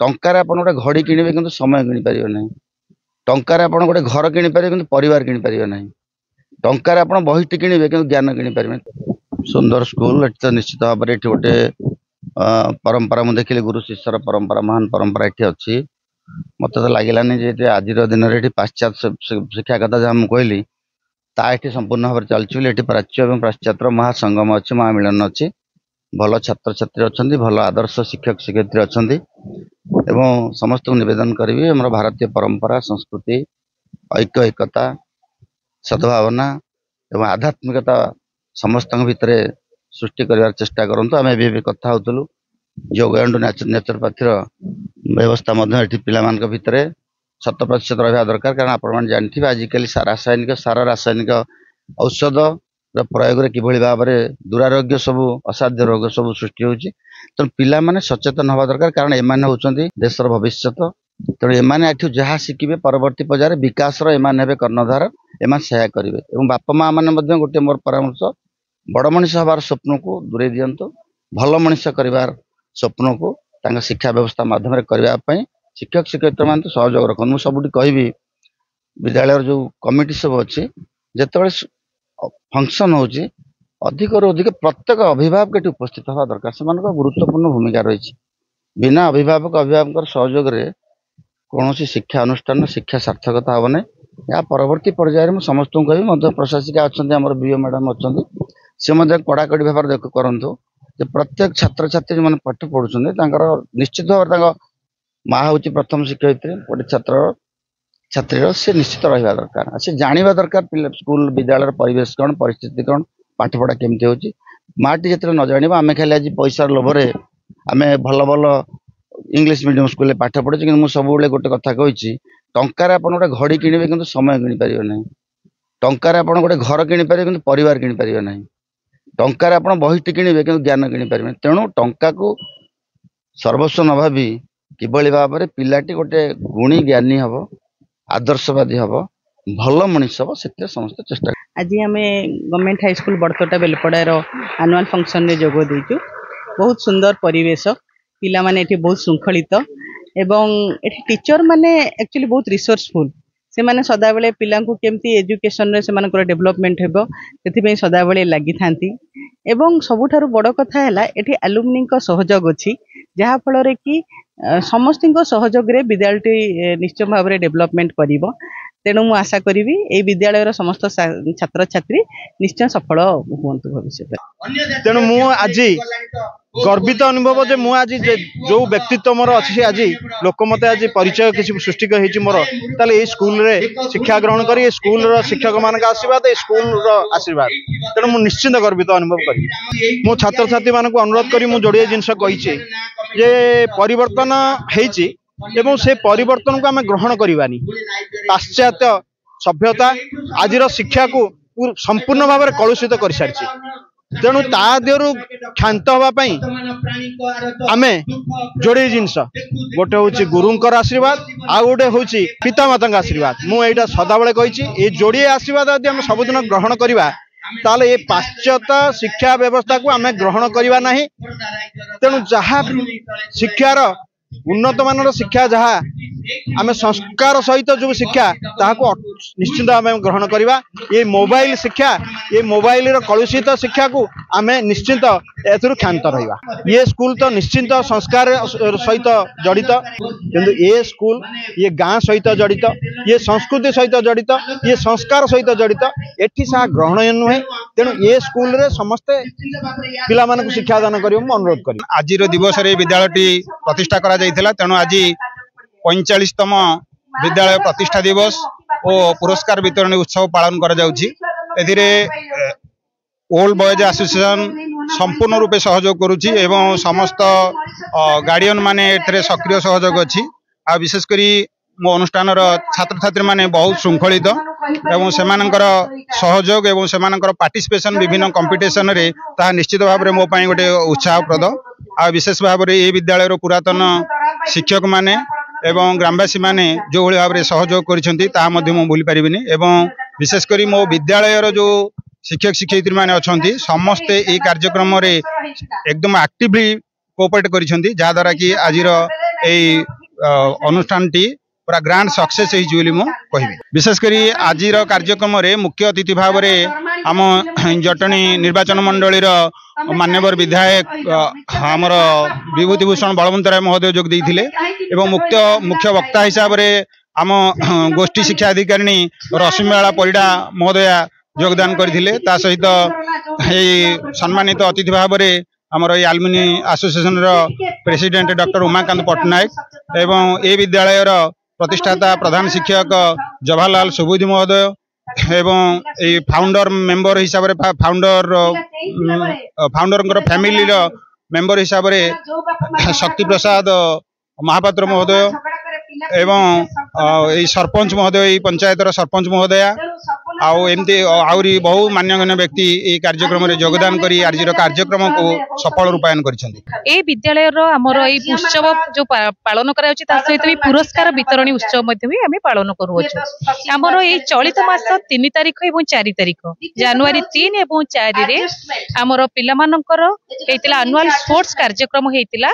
टंकार आप गोटे घड़ी किणवे कि समय किनी पारे ना टंकार आप गोटे घर किनी पारे कि परिवार किनी पारे ना टंकार आप बहिटी किणवे कि ज्ञान किनी पारे। सुंदर स्कूल तो निश्चित भाव में गोटे परंपरा मुझे देखिए गुरु शिष्यर परंपरा महान परंपरा ये अच्छी मत तो लगलानी आज दिन में पाश्चात्य शिक्षा कथा जहाँ मुझे कहली ता ये संपूर्ण भाव में चलती ये प्राच्य और पाश्चात्य महासंगम अच्छी महामिलन अच्छी भल छात्र छात्री अच्छा भल आदर्श शिक्षक शिक्षयित्री अच्छा समस्त को निवेदन करी आम भारतीय परंपरा संस्कृति ऐक्य एकता सद्भावना एवं आध्यात्मिकता समस्त भितर सृष्टि कर चेष्टा करूँ। आम ए कथा होलु योग एंड नेचुरोपैथी व्यवस्था पिला भितर 100% रहा दरकार कारण आप जानते आजिकल सारा रासायनिक औषध प्रयोग किभली भाव में दुरारोग्य सब असाध्य रोग सब सृष्टि होती तेणु पिला माने सचेतन हवा दरकार कारण एमाने होचंदी देशर भविष्यत तेणु एमाने एठू जहाँ शिखिबे परवर्ती पर्यायर विकास एमाने हेबे कर्णधार एमाने सहाय करिवे एवं बापा माँ माने मध्य गोटे मोर परामर्श बड़ मनीष हबार स्वप्न को दूरे दियंतु भल मनीष करिवार स्वप्न को तांका शिक्षा व्यवस्था माध्यम करने पई शिक्षक शिक्षयित्री मान सहयोग रखन मु सबुठी कहबी विद्यालय जो कमिटी सब अच्छी जिते फंक्शन होची अधिक अधिक प्रत्येक अभिभावक ये उपस्थित हवा दरकार से गुरुत्वपूर्ण भूमिका रही बिना अभिभावक सहयोग रे कौन शिक्षा अनुष्ठान शिक्षा सार्थकता हम ना या परवर्ती पर्यायर में समस्त को कह मध्य प्रशासिका अच्छा आम बीओ मैडम अच्छा सी कड़ाकड़ी भाव देख करूँ प्रत्येक छात्र छात्री जो पाठ पढ़ुं निश्चित भाव माँ हूँ प्रथम शिक्षयित्री गोटे छात्र छात्री से निश्चित रहा दरकार से जानवा दरकार स्कूल विद्यालय परिवेश कौन परिस्थिति कौन पाठपढ़ा केमती हो माटी जो न जाना आम खाली आज पैसार लोभर आम भल भल इंग्लिश मीडियम स्कूल पाठ पढ़े कि सब गोटे कथा कही टंकार आप गोटे घड़ी किणवे कि समय किनी पारे ना टंकार आप गोटे घर किनी पारे कि परिवार किनी पारे ना टंकार आप बहिटी किणवे कि ज्ञान किनी पारे तेणु टंका को सर्वस्व न भावी किभली भाव में पिलाटी गोटे गुणी ज्ञानी हम आदर्शवादी हम भल मनीष हम से समस्त चेष्टा। आज आम government high school Badatota Belpadar annual function में जोग देचु बहुत सुंदर परिवेश पिला माने एठी बहुत श्रृंखलित एवं एठी टीचर माने एक्चुअली बहुत रिसोर्सफुल से माने सदा बेले पिला को केमती एजुकेशन रे से मानकर डेवलपमेंट हेबो सेति पे सदा बेले लागि थांती एवं सबुठारु बड़ कथा हैला एठी अलुमनी को सहयोग अछि जहा फल रे कि समस्त सहयोग रे विद्यालय निश्चय भाव में डेवलपमेंट करिवो तेणु मु आशा करी ए विद्यालय समस्त छात्र छात्री निश्चय सफल हूँ भविष्य तेणु मु आज गर्वित अनुभव जे मु आज जो व्यक्तित्व मोर अच्छी आज लोक मत आज परिचय किसी सृष्टि मोर ताले ए स्कूल रे शिक्षा ग्रहण करी स्कूल शिक्षक मान आशीर्वाद ए स्कूल आशीर्वाद तेणु मु निश्चित गर्वित अनुभव करी मु छात्र छात्री मान अनुरोध करी मु जोड़िए जिनस कही जे परिवर्तन होइछि एवं से परिवर्तन को आम ग्रहण करवानी पाश्चात्य सभ्यता आज शिक्षा को संपूर्ण भाव में कलुषित कर सारी तेणु ता देहरु क्षांत हाँपाई आम जोड़े जिनस गोटे हूँ गुरुंकर आशीर्वाद आउ गोटे हूँ पितामाता आशीर्वाद मुझे सदाबले कही जोड़े आशीर्वाद यदि आम सबुदिन ग्रहण करवा ताले ये पाश्चात्य शिक्षा व्यवस्था को आम ग्रहण करवा ना तेणु जहाँ शिक्षार उन्नत मानर शिक्षा जहाँ आम संस्कार सहित जो शिक्षा ताको निश्चित आम ग्रहण करवा ये मोबाइल शिक्षा ये मोबाइल कलुषित शिक्षा को आम निश्चित एथुरु क्षांत रहिबा ये स्कूल तो निश्चित संस्कार सहित जड़ित किंतु ये स्कूल ये गाँ सहित जड़ित ये संस्कृति सहित जड़ित ये संस्कार सहित जड़ित एठी सा ग्रहण नुहे तेणु ये स्कूल रे समस्ते पिला मानक शिक्षा दान करियो मु अनुरोध करी आज दिवस रे विद्यालयटी प्रतिष्ठा करा जायथिला तेणु आज 45तम विद्यालय प्रतिष्ठा दिवस और पुरस्कार वितरण उत्सव पालन करा जाउछि एथिरे ओल्ड बॉयज एसोसिएशन संपूर्ण रूपे सहयोग करुछि एवं समस्त गार्डियन माने एथिरे सक्रिय सहयोग अछि आ विशेष करी मो अनुष्ठान छात्र छात्री माने बहुत श्रृंखलित एवं सेमानकर सहयोग एवं सेमानकर पार्टिसिपेशन विभिन्न कंपिटिशन रे ता निश्चित भाव में मो पई गोटे उत्साहप्रद आ विशेष भाव में ये विद्यालय पुरातन शिक्षक माने एवं ग्रामवासी माने जो भाई भाव में सहयोग कर भूली पारिनी एवं विशेषकर मो विद्यालय जो शिक्षक शिक्षयित्री माने अच्छी समस्ते ये कार्यक्रम रे एकदम एक्टिवली कोऑपरेट करिसेंती जहाँ द्वारा कि आज এই ଅନୁଷ୍ଠାନଟି पूरा ग्रांड सक्सेस कहि विशेषकर आज कार्यक्रम मुख्य अतिथि भाव में आम जटणी निर्वाचन मंडलीर मान्यवर विधायक आमर विभूतिभूषण बलवंत राय महोदय जोग देइथिले एवं मुख्य वक्ता हिसाब से आम गोष्ठी शिक्षा अधिकारी रश्मिबाला परिडा महोदया योगदान करथिले ता सहित सम्मानित अतिथि भाव में आमर ये alumni association president doctor Umakant Pattanaik एवं ए विद्यालय प्रतिष्ठाता प्रधान शिक्षक जवाहरलाल सुबुद्धि महोदय एवं ये फाउंडर मेंबर हिसाब से फाउंडर फैमिली मेंबर हिसाब से शक्ति प्रसाद महापात्र महोदय एवं सरपंच महोदय पंचायतर सरपंच महोदया आमती आहरी बहु मान्यगण्य व्यक्ति ये कार्यक्रम में योगदान करी आज कार्यक्रम को सफल रूपायन कर विद्यालय आमर उत्सव जो पालन कर सहित भी पुरस्कार वितरण उत्सव भी पालन करुचर ये चलित मास 3 तारिख और 4 तारिख जनवरी 3 और 4 रे आमर पिलामानकर एनुअल स्पोर्ट्स कार्यक्रम होता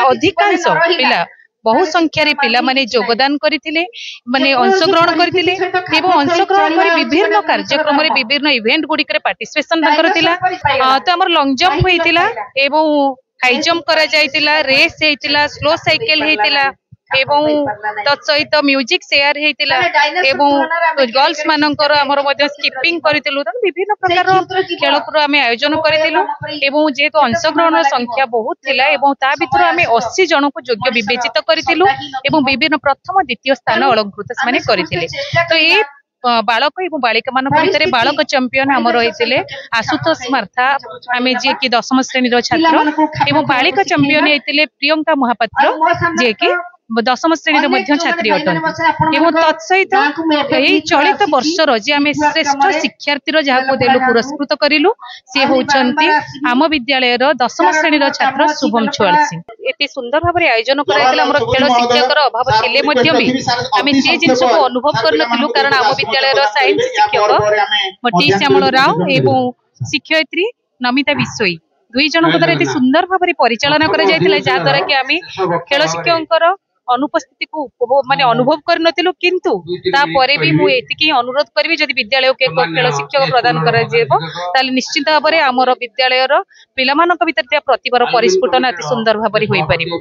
अधिकांश पिला बहु संख्यार पिला माने योगदान करथिले माने अंशग्रहण करथिले एवं अंशग्रहण कर विभिन्न कार्यक्रम रे विभिन्न इवेंट गुडी करे पार्टिसिपेशन करथिला तो हमर लॉन्ग जंप होइतिला एवं हाई जंप करा जाइतिला रेस हेतिला स्लो साइकिल हेतिला एवं तत्सहित म्यूजिक शेयर हेतिला एवं गर्ल्स मानकर हमर मध्ये स्किपिंग करथिलु त विभिन्न प्रकार खेल पुर आमे आयोजन करथिलु एवं जेहेतु अंशग्रहण संख्या बहुत थिला एवं ता भितर आमे 80 जन को योग्य विवेचित करथिलु एवं विभिन्न प्रथम द्वितीय स्थान अलंकृत माने करथिले तो ये बालक एवं बालिका मान भितर बालक चैंपियन आम रही आशुतोष मार्था आम जी कि 10म श्रेणी छात्र एवं बालिका चैंपियन होते प्रियंका महापात्र जी कि 10म श्रेणी छात्री अटंती एवं तत्सहित यही चलित वर्षर जे आम श्रेष्ठ शिक्षार्थी जहाँ देलु पुरस्कृत करूँ सी होती आम विद्यालय 10म श्रेणी छात्र शुभम छुआल सिंह एत सुंदर भाव आयोजन कर खेल शिक्षक अभाव थे भी आम से जिन को अनुभव करूँ कारण आम विद्यालय साइंस शिक्षक टी श्यामल राव एवं शिक्षयित्री नमिता बिश्नोई 2 जन द्वारा सुंदर भाव परिचालन कराद्वारा कि आम खेल शिक्षक अनुपस्थिति को माने अनुभव करनथिलु किंतु तापरे भी मु एतिकी अनुरोध करबी जदि विद्यालय के खेल शिक्षक प्रदान करा जेबो ताले निश्चित भाव में आमर विद्यालय पिलामानक भितर प्रतिभार परिस्फुटन अति सुंदर भाव होई परिबो।